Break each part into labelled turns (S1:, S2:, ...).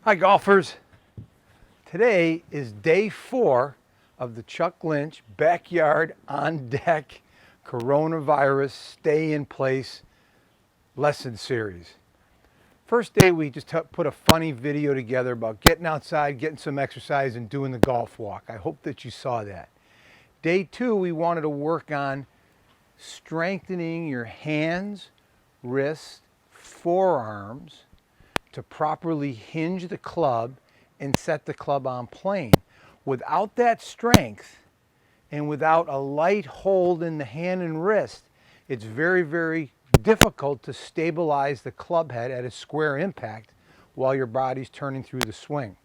S1: Hi golfers. Today is day 4 of the Chuck Lynch Backyard on Deck Coronavirus Stay in Place lesson series. First day we just put a funny video together about getting outside, getting some exercise and doing the golf walk. I hope that you saw that. Day 2 we wanted to work on strengthening your hands, wrists, forearms to properly hinge the club and set the club on plane. Without that strength and without a light hold in the hand and wrist, it's very, very difficult to stabilize the club head at a square impact while your body's turning through the swing.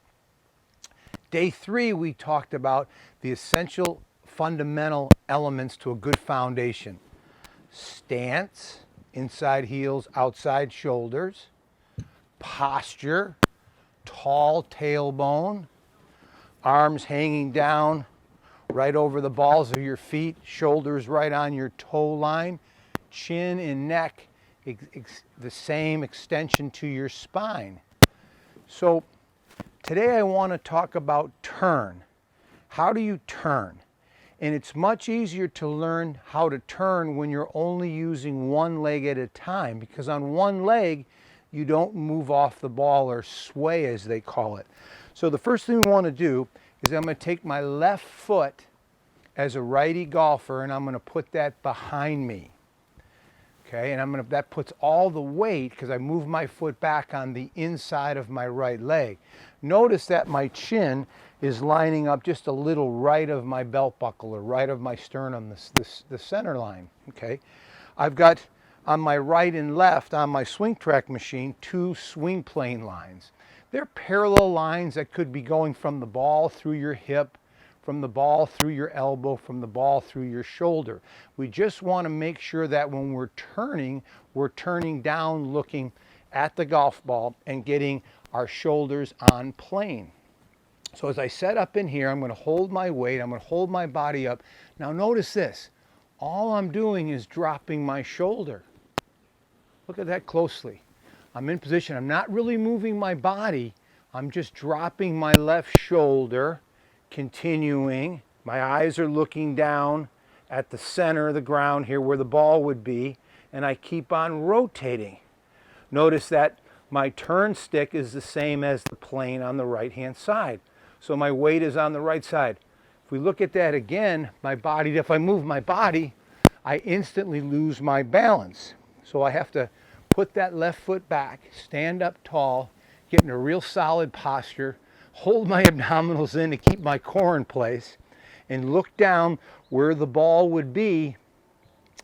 S1: Day 3, we talked about the essential fundamental elements to a good foundation. Stance, inside heels, outside shoulders. Posture, tall tailbone, arms hanging down right over the balls of your feet, shoulders right on your toe line, chin and neck the same extension to your spine. So today I want to talk about turn. How do you turn? And it's much easier to learn how to turn when you're only using one leg at a time, because on one leg you don't move off the ball or sway, as they call it. So the first thing we want to do is I'm going to take my left foot as a righty golfer and I'm going to put that behind me. Okay, and that puts all the weight, because I move my foot back, on the inside of my right leg. Notice that my chin is lining up just a little right of my belt buckle or right of my sternum, the center line. Okay, I've got on my right and left on my swing track machine 2 swing plane lines. They're parallel lines that could be going from the ball through your hip, from the ball through your elbow, from the ball through your shoulder. We just want to make sure that when we're turning down looking at the golf ball and getting our shoulders on plane. So as I set up in here, I'm going to hold my weight, I'm going to hold my body up. Now notice this, all I'm doing is dropping my shoulder. Look at that closely. I'm in position. I'm not really moving my body. I'm just dropping my left shoulder, continuing. My eyes are looking down at the center of the ground here where the ball would be, and I keep on rotating. Notice that my turn stick is the same as the plane on the right-hand side. So my weight is on the right side. If we look at that again, my body, if I move my body, I instantly lose my balance. So I have to put that left foot back, stand up tall, get in a real solid posture, hold my abdominals in to keep my core in place, and look down where the ball would be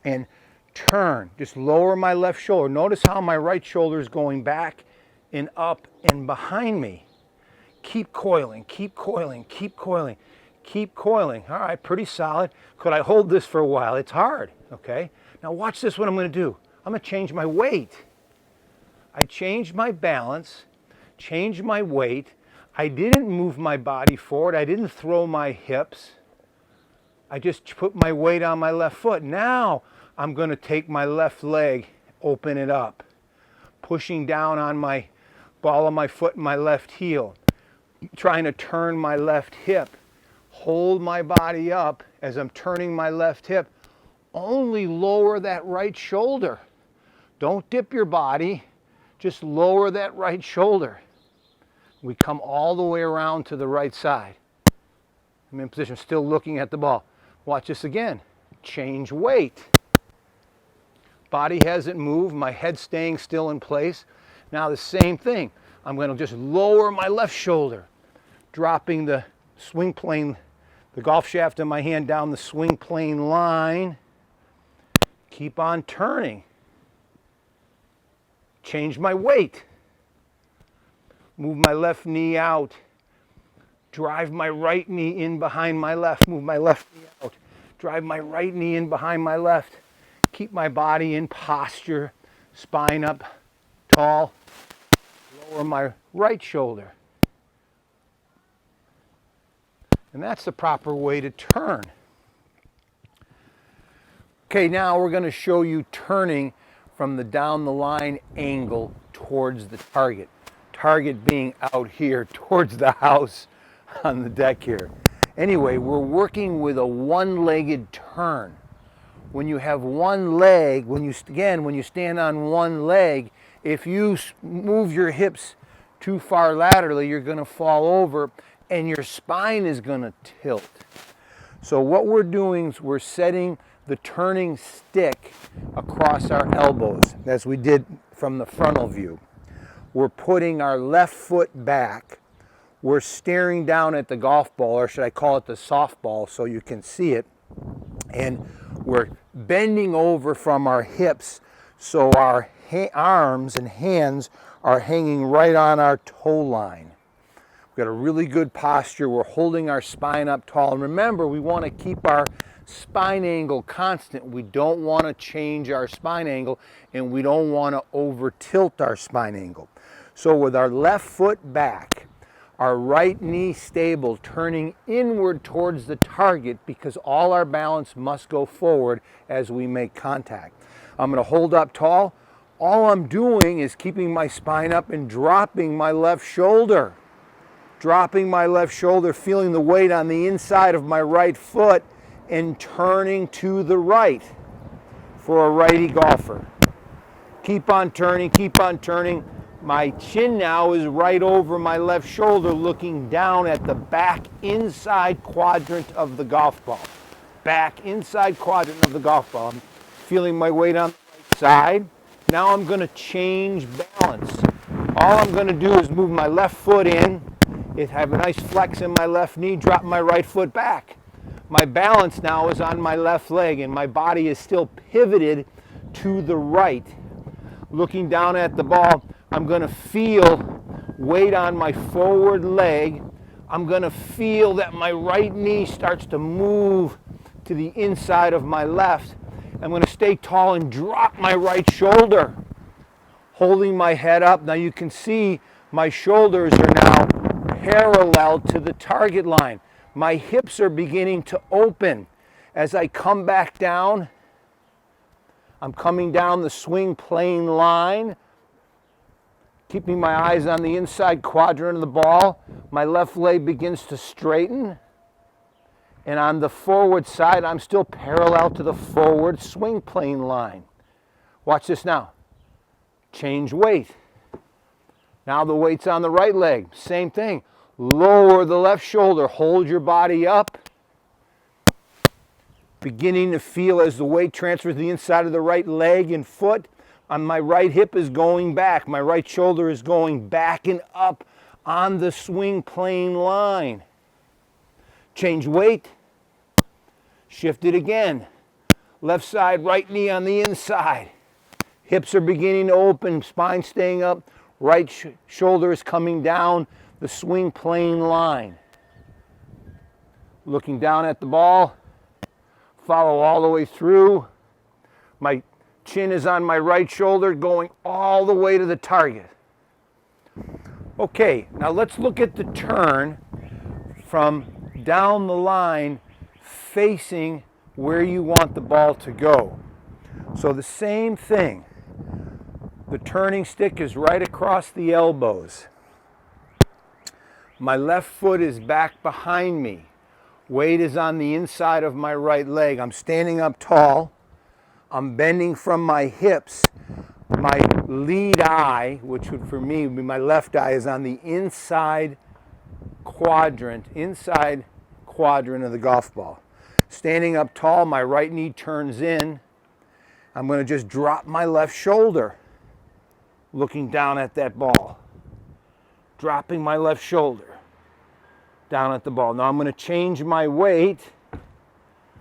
S1: and turn. Just lower my left shoulder. Notice how my right shoulder is going back and up and behind me. Keep coiling, keep coiling, keep coiling, keep coiling. All right, pretty solid. Could I hold this for a while? It's hard, okay? Now watch this, what I'm going to do. I'm going to change my weight. I changed my balance, changed my weight. I didn't move my body forward. I didn't throw my hips. I just put my weight on my left foot. Now I'm going to take my left leg, open it up, pushing down on my ball of my foot and my left heel, trying to turn my left hip, hold my body up as I'm turning my left hip. Only lower that right shoulder. Don't dip your body, just lower that right shoulder. We come all the way around to the right side. I'm in position, still looking at the ball. Watch this again. Change weight. Body hasn't moved, my head's staying still in place. Now the same thing. I'm going to just lower my left shoulder, dropping the swing plane, the golf shaft in my hand down the swing plane line. Keep on turning. Change my weight. Move my left knee out. Drive my right knee in behind my left. Move my left knee out. Drive my right knee in behind my left. Keep my body in posture. Spine up tall. Lower my right shoulder. And that's the proper way to turn. Okay, now we're going to show you turning from the down the line angle towards the target. target being out here towards the house on the deck here. Anyway, we're working with a one-legged turn. When you have one leg, when you stand on one leg, if you move your hips too far laterally, you're going to fall over and your spine is going to tilt. So what we're doing is we're setting the turning stick across our elbows, as we did from the frontal view. We're putting our left foot back. We're staring down at the golf ball, or should I call it the softball so you can see it. And we're bending over from our hips so our arms and hands are hanging right on our toe line. We've got a really good posture. We're holding our spine up tall. And remember, we want to keep our spine angle constant. We don't want to change our spine angle, and we don't want to over tilt our spine angle. So with our left foot back, our right knee stable, turning inward towards the target, because all our balance must go forward as we make contact. I'm going to hold up tall. All I'm doing is keeping my spine up and dropping my left shoulder. Dropping my left shoulder, feeling the weight on the inside of my right foot, and turning to the right for a righty golfer. Keep on turning, keep on turning. My chin now is right over my left shoulder, looking down at the back inside quadrant of the golf ball. Back inside quadrant of the golf ball. I'm feeling my weight on the right side. Now I'm going to change balance. All I'm going to do is move my left foot in, have a nice flex in my left knee, drop my right foot back. My balance now is on my left leg, and my body is still pivoted to the right. Looking down at the ball, I'm going to feel weight on my forward leg. I'm going to feel that my right knee starts to move to the inside of my left. I'm going to stay tall and drop my right shoulder, holding my head up. Now you can see my shoulders are now parallel to the target line. My hips are beginning to open. As I come back down, I'm coming down the swing plane line, keeping my eyes on the inside quadrant of the ball. My left leg begins to straighten. And on the forward side, I'm still parallel to the forward swing plane line. Watch this now. Change weight. Now the weight's on the right leg. Same thing. Lower the left shoulder. Hold your body up. Beginning to feel as the weight transfers to the inside of the right leg and foot. On my right hip is going back. My right shoulder is going back and up on the swing plane line. Change weight. Shift it again. Left side, right knee on the inside. Hips are beginning to open, spine staying up. Right shoulder is coming down the swing plane line. Looking down at the ball. Follow all the way through. My chin is on my right shoulder, going all the way to the target. Okay, now let's look at the turn from down the line facing where you want the ball to go. So the same thing. The turning stick is right across the elbows. My left foot is back behind me. Weight is on the inside of my right leg. I'm standing up tall. I'm bending from my hips. My lead eye, which would for me be my left eye, is on the inside quadrant of the golf ball. Standing up tall, my right knee turns in. I'm going to just drop my left shoulder, looking down at that ball. Dropping my left shoulder down at the ball. Now I'm going to change my weight.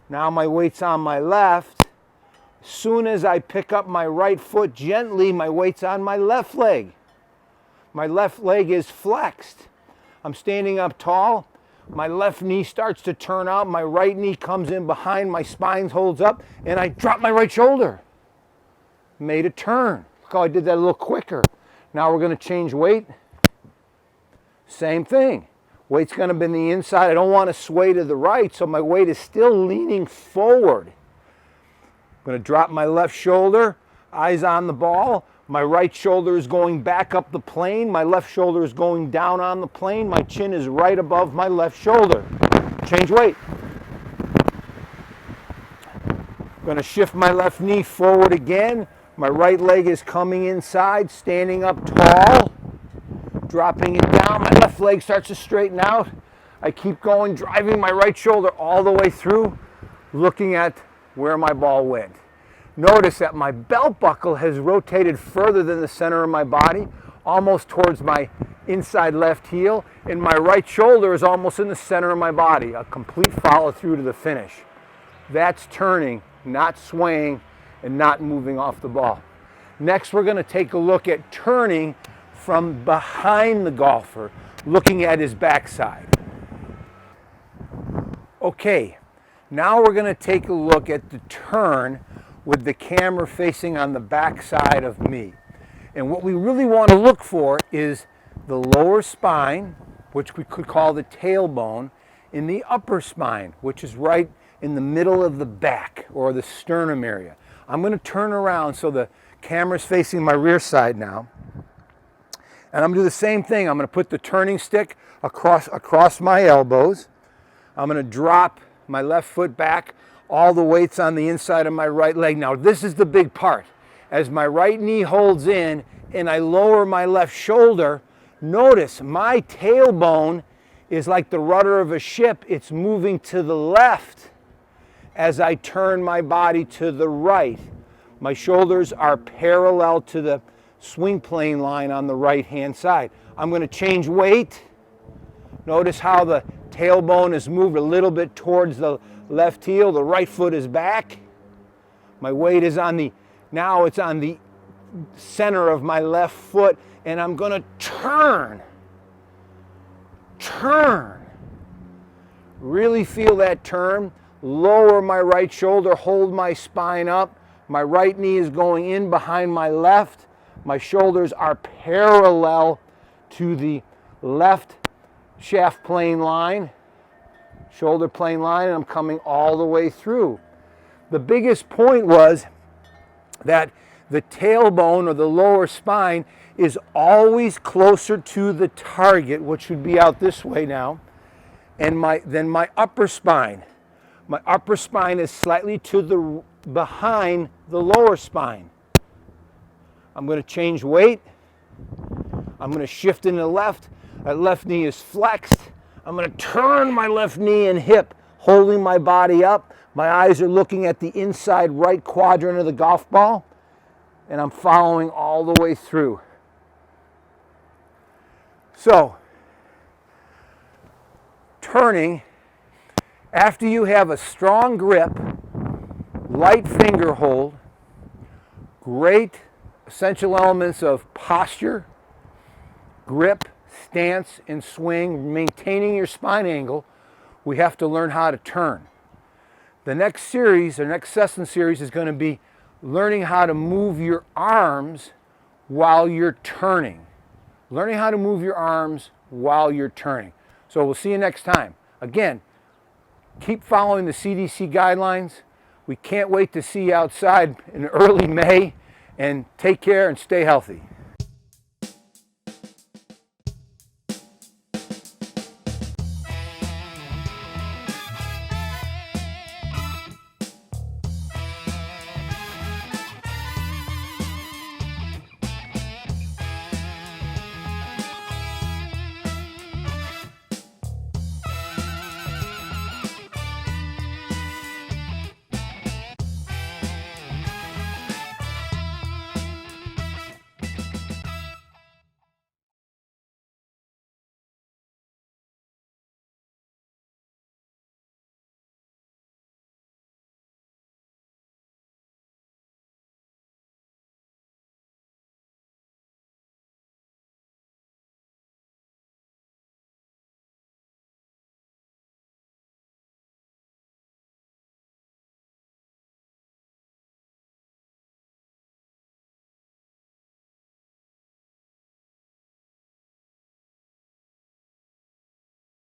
S1: Now my weight's on my left. As soon as I pick up my right foot gently, my weight's on my left leg. My left leg is flexed. I'm standing up tall. My left knee starts to turn out. My right knee comes in behind. My spine holds up. And I drop my right shoulder. Made a turn. Look how I did that a little quicker. Now we're going to change weight. Same thing. Weight's going to be on the inside. I don't want to sway to the right, so my weight is still leaning forward. I'm going to drop my left shoulder. Eyes on the ball. My right shoulder is going back up the plane. My left shoulder is going down on the plane. My chin is right above my left shoulder. Change weight. I'm going to shift my left knee forward again. My right leg is coming inside, standing up tall, dropping it down. My left leg starts to straighten out. I keep going, driving my right shoulder all the way through, looking at where my ball went. Notice that my belt buckle has rotated further than the center of my body, almost towards my inside left heel, and my right shoulder is almost in the center of my body, a complete follow through to the finish. That's turning, not swaying, and not moving off the ball. Next, we're going to take a look at turning from behind the golfer, looking at his backside. Okay, now we're going to take a look at the turn with the camera facing on the back side of me. And what we really want to look for is the lower spine, which we could call the tailbone, and the upper spine, which is right in the middle of the back or the sternum area. I'm going to turn around so the camera's facing my rear side now. And I'm going to do the same thing. I'm going to put the turning stick across my elbows. I'm going to drop my left foot back. All the weight's on the inside of my right leg. Now this is the big part. As my right knee holds in and I lower my left shoulder, notice my tailbone is like the rudder of a ship. It's moving to the left as I turn my body to the right. My shoulders are parallel to the swing plane line on the right hand side. I'm going to change weight. Notice how the tailbone is moved a little bit towards the left heel. The right foot is back. My weight is now it's on the center of my left foot, and I'm going to turn. Really feel that turn. Lower my right shoulder, hold my spine up. My right knee is going in behind my left. My shoulders are parallel to the left shaft plane line, shoulder plane line, and I'm coming all the way through. The biggest point was that the tailbone or the lower spine is always closer to the target, which would be out this way now, and than my upper spine. My upper spine is slightly behind the lower spine. I'm going to change weight. I'm going to shift into the left. That left knee is flexed. I'm going to turn my left knee and hip, holding my body up. My eyes are looking at the inside right quadrant of the golf ball, and I'm following all the way through. So, turning, after you have a strong grip, light finger hold, great essential elements of posture, grip, stance, and swing, maintaining your spine angle, we have to learn how to turn. The next series, or next session series, is going to be learning how to move your arms while you're turning. Learning how to move your arms while you're turning. So we'll see you next time. Again, keep following the CDC guidelines. We can't wait to see you outside in early May, and take care and stay healthy.